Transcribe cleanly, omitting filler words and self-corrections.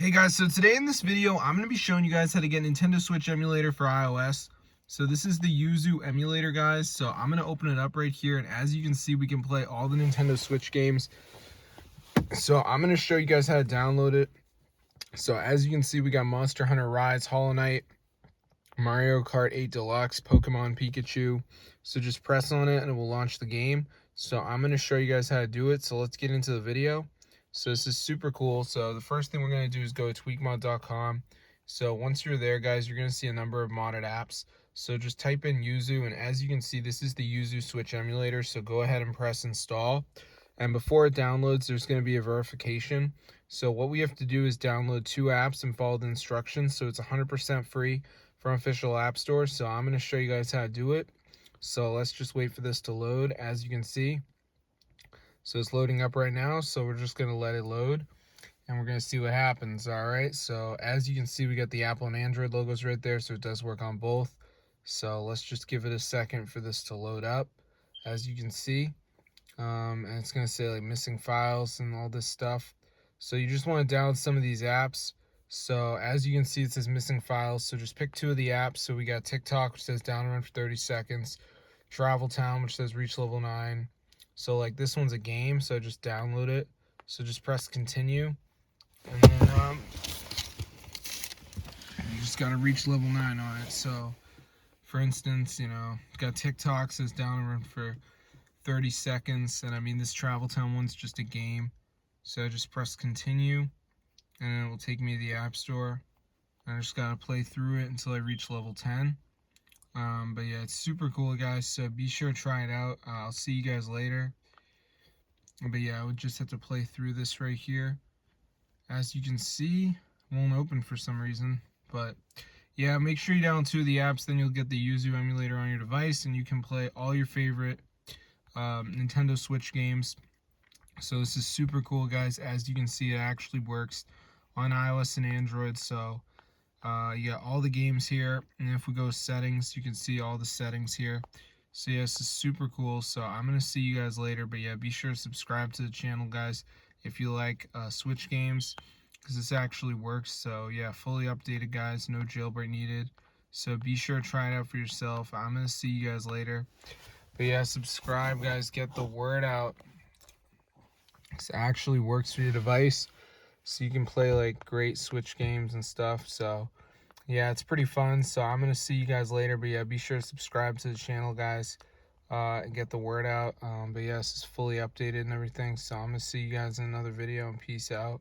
Hey guys, so today in this video, I'm going to be showing you guys how to get Nintendo Switch emulator for iOS. So this is the YUZU emulator, guys. So I'm going to open it up right here, and as you can see, we can play all the Nintendo Switch games. So I'm going to show you guys how to download it. So as you can see, we got Monster Hunter Rise, Hollow Knight, Mario Kart 8 Deluxe, Pokemon Pikachu. So just press on it and it will launch the game. So I'm going to show you guys how to do it. So let's get into the video. So this is super cool. So the first thing we're going to do is go to tweakmod.com. So once you're there, guys, you're going to see a number of modded apps. So just type in YUZU, and as you can see, this is the YUZU Switch emulator. So go ahead and press install. And before it downloads, there's going to be a verification. So what we have to do is download 2 apps and follow the instructions. So it's 100% free from official app store. So I'm going to show you guys how to do it. So let's just wait for this to load. As you can see, so it's loading up right now. So we're just going to let it load and we're going to see what happens. All right, so as you can see, we got the Apple and Android logos right there, so it does work on both. So let's just give it a second for this to load up. As you can see, and it's going to say like missing files and all this stuff. So you just want to download some of these apps. So as you can see, it says missing files. So just pick 2 of the apps. So we got TikTok, which says download for 30 seconds. Travel Town, which says reach level 9. So like this one's a game, so just download it. So just press continue. And then you just got to reach level 9 on it. So for instance, you know, got TikTok, says download for 30 seconds. And I mean, this Travel Town one's just a game. So just press continue, and it will take me to the App Store. I just gotta play through it until I reach level 10. But yeah, it's super cool, guys. So be sure to try it out. I'll see you guys later. But yeah, I would just have to play through this right here. As you can see, it won't open for some reason. But yeah, make sure you download 2 of the apps. Then you'll get the YUZU emulator on your device, and you can play all your favorite Nintendo Switch games. So this is super cool, guys. As you can see, it actually works on iOS and Android. So you got all the games here, and if we go settings, you can see all the settings here. So yeah, this is super cool. So I'm gonna see you guys later, but yeah, be sure to subscribe to the channel, guys, if you like Switch games, because this actually works. So yeah, fully updated, guys, no jailbreak needed. So be sure to try it out for yourself. I'm gonna see you guys later, but yeah, subscribe, guys, get the word out. This actually works for your device, so you can play like great Switch games and stuff. So yeah, it's pretty fun. So I'm gonna see you guys later, but yeah, be sure to subscribe to the channel, guys, and get the word out. But yeah, this is fully updated and everything. So I'm gonna see you guys in another video, and peace out.